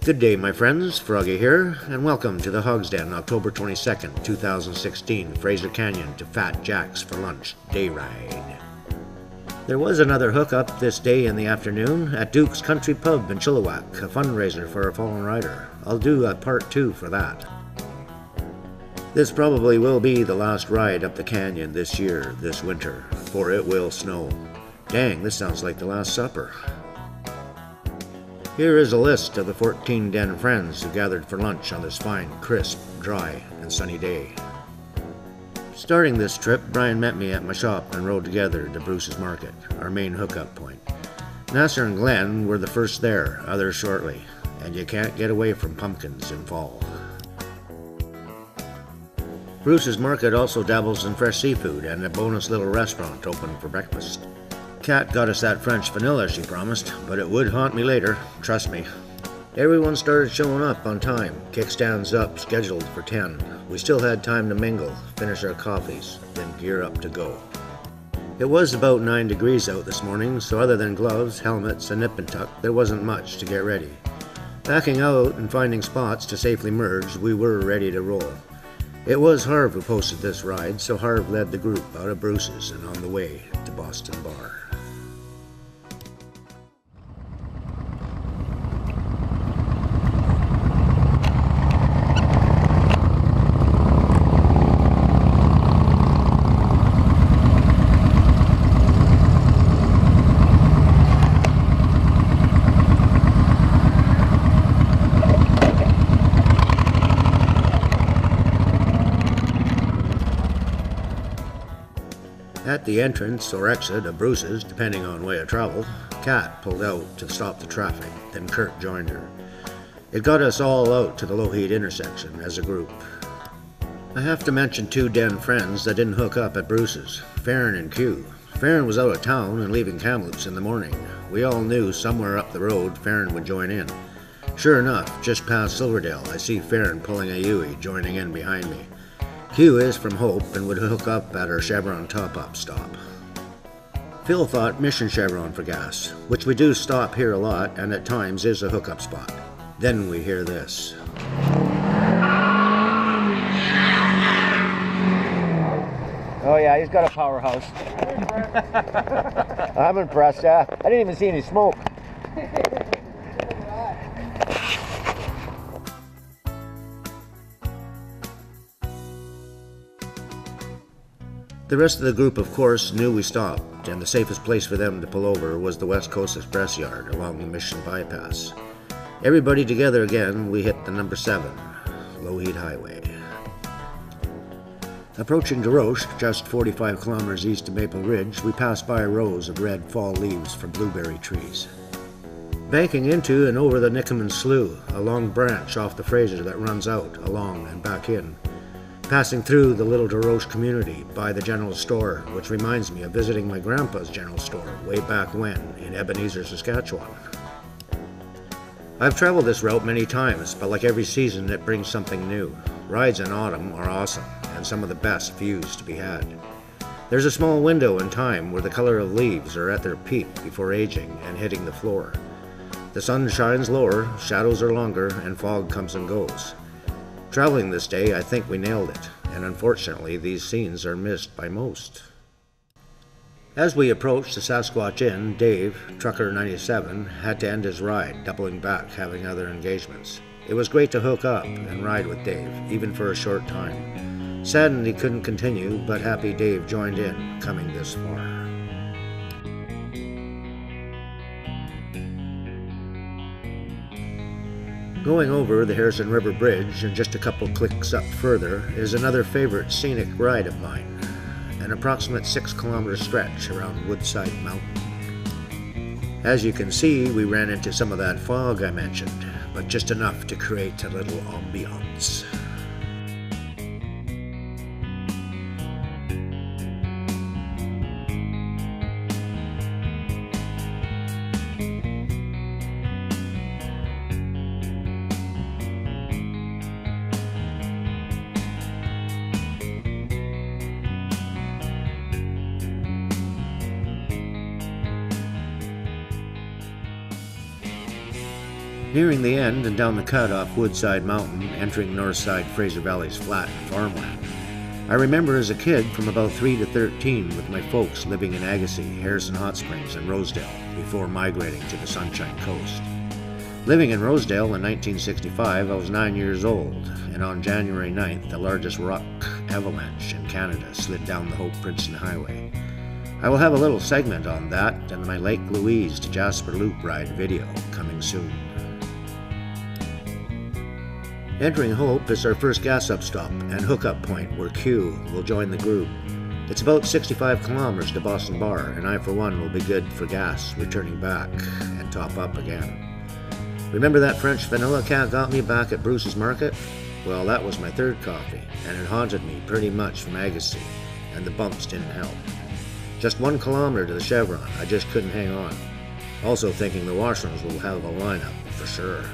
Good day, my friends. Froggy here, and welcome to the Hogs Den, October 22nd, 2016, Fraser Canyon to Fat Jack's for lunch day ride. There was another hookup this day in the afternoon at Duke's Country Pub in Chilliwack, a fundraiser for a fallen rider. I'll do a part 2 for that. This probably will be the last ride up the canyon this year, this winter, for it will snow. Dang, this sounds like the Last Supper. Here is a list of the 14 den friends who gathered for lunch on this fine, crisp, dry, and sunny day. Starting this trip, Brian met me at my shop and rode together to Bruce's Market, our main hookup point. Nasser and Glenn were the first there, others shortly, and you can't get away from pumpkins in fall. Bruce's Market also dabbles in fresh seafood and a bonus little restaurant open for breakfast. Kat got us that French vanilla she promised, but it would haunt me later, trust me. Everyone started showing up on time, kickstands up, scheduled for 10. We still had time to mingle, finish our coffees, then gear up to go. It was about 9 degrees out this morning, so other than gloves, helmets, and nip and tuck, there wasn't much to get ready. Backing out and finding spots to safely merge, we were ready to roll. It was Harv who posted this ride, so Harv led the group out of Bruce's and on the way to Boston Bar. At the entrance or exit of Bruce's, depending on way of travel, Kat pulled out to stop the traffic, then Kurt joined her. It got us all out to the low-heat intersection as a group. I have to mention 2 den friends that didn't hook up at Bruce's, Farron and Q. Farron was out of town and leaving Kamloops in the morning. We all knew somewhere up the road Farron would join in. Sure enough, just past Silverdale, I see Farron pulling a Yui joining in behind me. Q is from Hope and would hook up at our Chevron top-up stop. Phil thought Mission Chevron for gas, which we do stop here a lot and at times is a hookup spot. Then we hear this. Oh yeah, he's got a powerhouse. I'm impressed, yeah. I didn't even see any smoke. The rest of the group, of course, knew we stopped, and the safest place for them to pull over was the West Coast Express Yard along the Mission Bypass. Everybody together again, we hit the number 7, Low-Heat Highway. Approaching DeRoche, just 45 kilometers east of Maple Ridge, we passed by rows of red fall leaves from blueberry trees. Banking into and over the Nickerman Slough, a long branch off the Fraser that runs out, along and back in. Passing through the little DeRoche community by the general store, which reminds me of visiting my grandpa's general store way back when in Ebenezer, Saskatchewan. I've traveled this route many times, but like every season it brings something new. Rides in autumn are awesome and some of the best views to be had. There's a small window in time where the color of leaves are at their peak before aging and hitting the floor. The sun shines lower, shadows are longer, and fog comes and goes. Traveling this day, I think we nailed it, and unfortunately these scenes are missed by most. As we approached the Sasquatch Inn, Dave, Trucker 97, had to end his ride, doubling back, having other engagements. It was great to hook up and ride with Dave, even for a short time. Saddened he couldn't continue, but happy Dave joined in, coming this far. Going over the Harrison River Bridge and just a couple clicks up further is another favorite scenic ride of mine, an approximate 6-kilometer stretch around Woodside Mountain. As you can see, we ran into some of that fog I mentioned, but just enough to create a little ambiance. Nearing the end and down the cut off Woodside Mountain, entering Northside Fraser Valley's flat and farmland. I remember as a kid from about 3 to 13 with my folks living in Agassiz, Harrison Hot Springs, and Rosedale before migrating to the Sunshine Coast. Living in Rosedale in 1965, I was 9 years old, and on January 9th, the largest rock avalanche in Canada slid down the Hope-Princeton Highway. I will have a little segment on that and my Lake Louise to Jasper Loop ride video coming soon. Entering Hope is our first gas up stop and hookup point where Q will join the group. It's about 65 kilometers to Boston Bar, and I for one will be good for gas returning back and top up again. Remember that French vanilla cat got me back at Bruce's Market? Well, that was my third coffee, and it haunted me pretty much from Agassiz, and the bumps didn't help. Just 1 kilometer to the Chevron, I just couldn't hang on. Also thinking the washrooms will have a lineup for sure.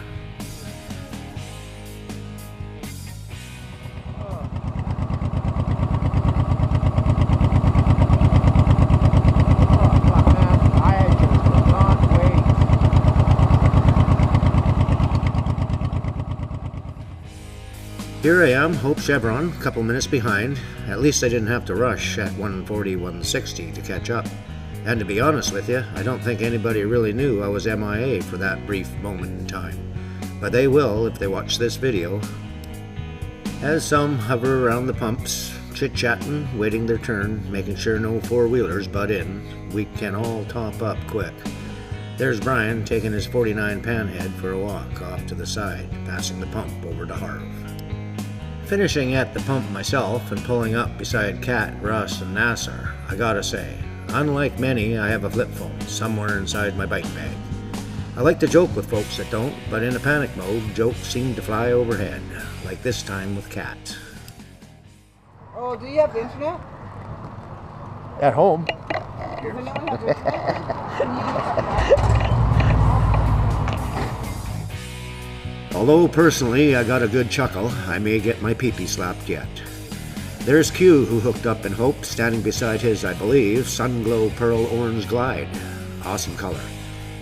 Here I am, Hope Chevron, a couple minutes behind. At least I didn't have to rush at 140, 160 to catch up. And to be honest with you, I don't think anybody really knew I was MIA for that brief moment in time. But they will if they watch this video. As some hover around the pumps, chit-chatting, waiting their turn, making sure no four-wheelers butt in, we can all top up quick. There's Brian taking his 49 panhead for a walk off to the side, passing the pump over to Harv. Finishing at the pump myself and pulling up beside Kat, Russ, and Nassar, I gotta say, unlike many, I have a flip phone somewhere inside my bike bag. I like to joke with folks that don't, but in a panic mode, jokes seem to fly overhead, like this time with Kat. Oh, do you have the internet? At home. Does anyone have the internet? Although personally I got a good chuckle, I may get my pee-pee slapped yet. There's Q who hooked up in Hope, standing beside his, I believe, Sunglow Pearl Orange Glide. Awesome color.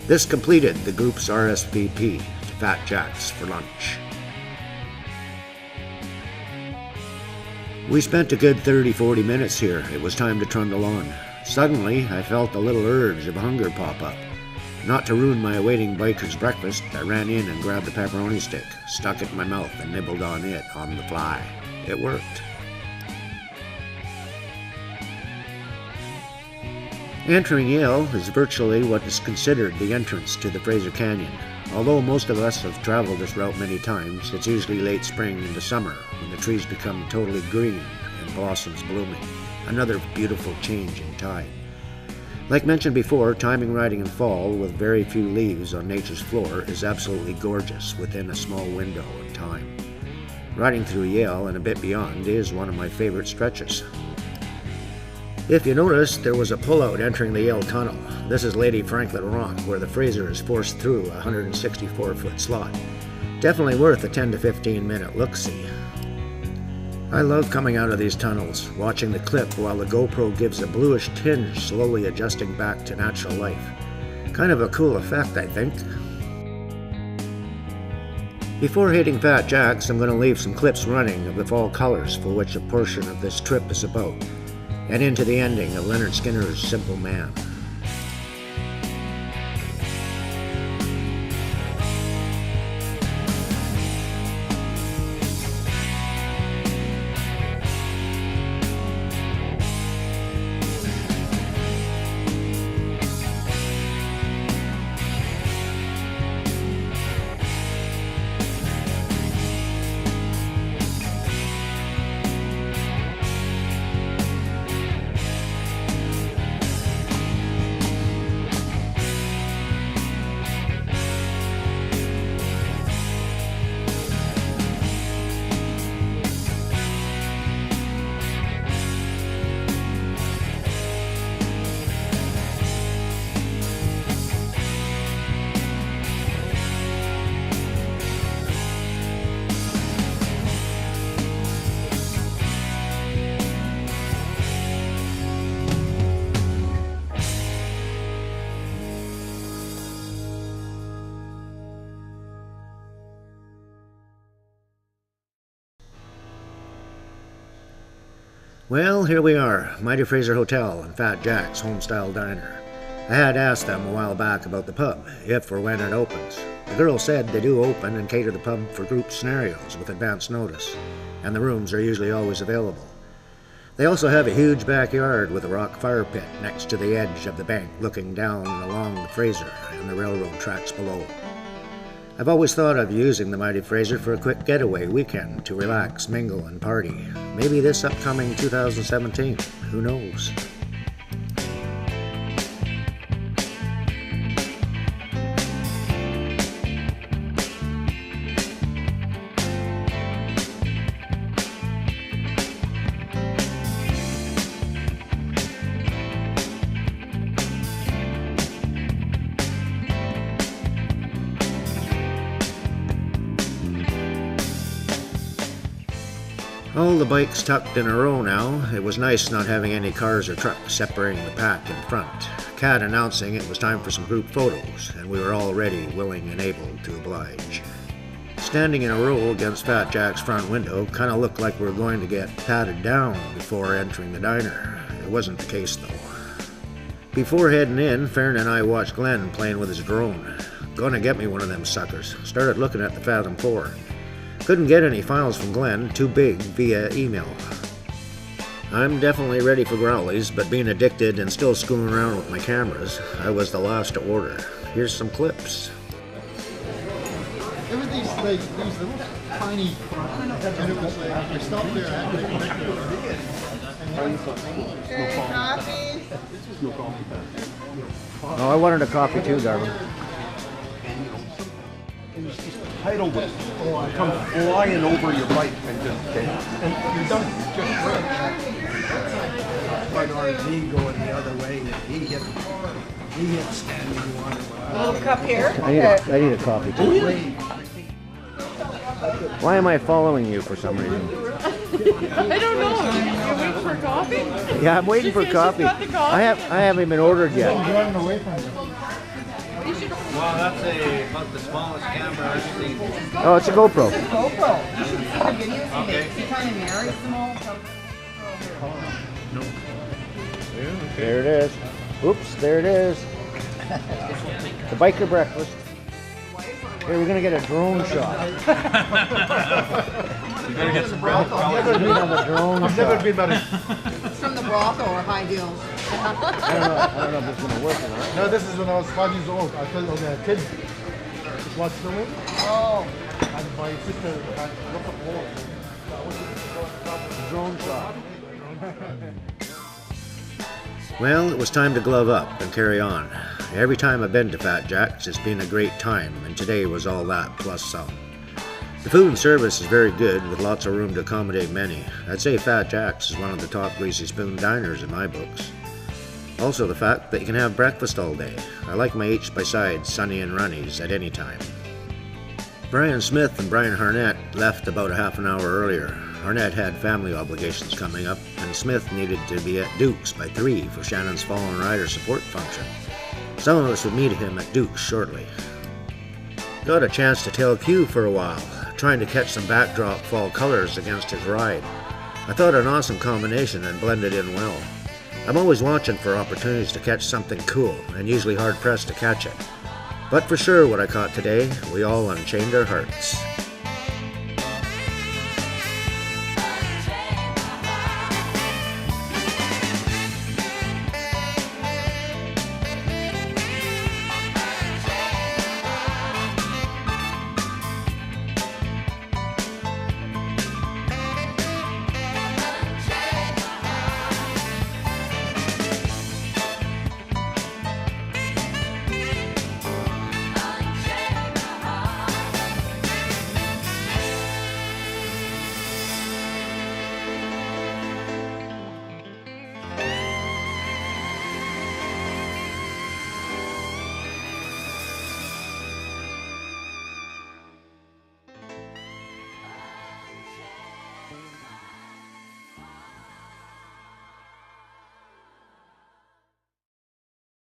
This completed the group's RSVP to Fat Jack's for lunch. We spent a good 30-40 minutes here. It was time to trundle on. Suddenly, I felt a little urge of hunger pop up. Not to ruin my awaiting biker's breakfast, I ran in and grabbed a pepperoni stick, stuck it in my mouth, and nibbled on it on the fly. It worked. Entering Yale is virtually what is considered the entrance to the Fraser Canyon. Although most of us have traveled this route many times, it's usually late spring into summer when the trees become totally green and blossoms blooming. Another beautiful change in tide. Like mentioned before, timing riding in fall with very few leaves on nature's floor is absolutely gorgeous within a small window of time. Riding through Yale and a bit beyond is one of my favorite stretches. If you notice, there was a pullout entering the Yale Tunnel. This is Lady Franklin Rock, where the Fraser is forced through a 164-foot slot. Definitely worth a 10 to 15 minute look-see. I love coming out of these tunnels, watching the clip while the GoPro gives a bluish tinge slowly adjusting back to natural life. Kind of a cool effect, I think. Before hitting Fat Jack's, I'm going to leave some clips running of the fall colors for which a portion of this trip is about, and into the ending of Leonard Skinner's Simple Man. Well, here we are, Mighty Fraser Hotel and Fat Jack's Homestyle Diner. I had asked them a while back about the pub, if or when it opens. The girl said they do open and cater the pub for group scenarios with advance notice, and the rooms are usually always available. They also have a huge backyard with a rock fire pit next to the edge of the bank looking down along the Fraser and the railroad tracks below. I've always thought of using the Mighty Fraser for a quick getaway weekend to relax, mingle, and party. Maybe this upcoming 2017. Who knows? All the bikes tucked in a row now. It was nice not having any cars or trucks separating the pack in front. Kat announcing it was time for some group photos, and we were all ready, willing, and able to oblige. Standing in a row against Fat Jack's front window kind of looked like we were going to get patted down before entering the diner. It wasn't the case though. Before heading in, Farron and I watched Glenn playing with his drone. Gonna get me one of them suckers. Started looking at the Fathom 4. Couldn't get any files from Glenn, too big via email. I'm definitely ready for growlies, but being addicted and still screwing around with my cameras, I was the last to order. Here's some clips. There were these little tiny, and it was like, I stopped there and they connected Oh, I wanted a coffee too, darling. It was just tidal wave. Come flying over your bike and just and you're done. Just But RZ going the other way, he hit standing water. A little cup here. I need a coffee too. Why am I following you for some reason? I don't know. You're waiting for coffee? Yeah, I'm waiting for coffee. I haven't even ordered yet. running away from them. Well, that's about the smallest camera I've seen. Oh, it's a GoPro. GoPro. You should see the videos he makes. He kind of narrates them all. There it is. Oops, there it is. The biker breakfast. Here, we're gonna get a drone shot. You gotta get some bread. I've never been on a drone shot. It's from the brothel or High Heels. I don't know if it's gonna work or not. No, this is when I was 5 years old. I was a kid. Just watched filming. Oh. And my sister had looked up all. Drone shot. Well, it was time to glove up and carry on. Every time I've been to Fat Jack's, it's been a great time, and today was all that plus some. The food and service is very good, with lots of room to accommodate many. I'd say Fat Jack's is one of the top greasy spoon diners in my books. Also the fact that you can have breakfast all day. I like my H by side Sunny and Runnies at any time. Brian Smith and Brian Harnett left about a half an hour earlier. Harnett had family obligations coming up, and Smith needed to be at Duke's by 3 for Shannon's Fallen Rider support function. Some of us would meet him at Duke's shortly. Got a chance to tail Q for a while, trying to catch some backdrop fall colors against his ride. I thought an awesome combination and blended in well. I'm always watching for opportunities to catch something cool, and usually hard pressed to catch it. But for sure what I caught today, we all unchained our hearts.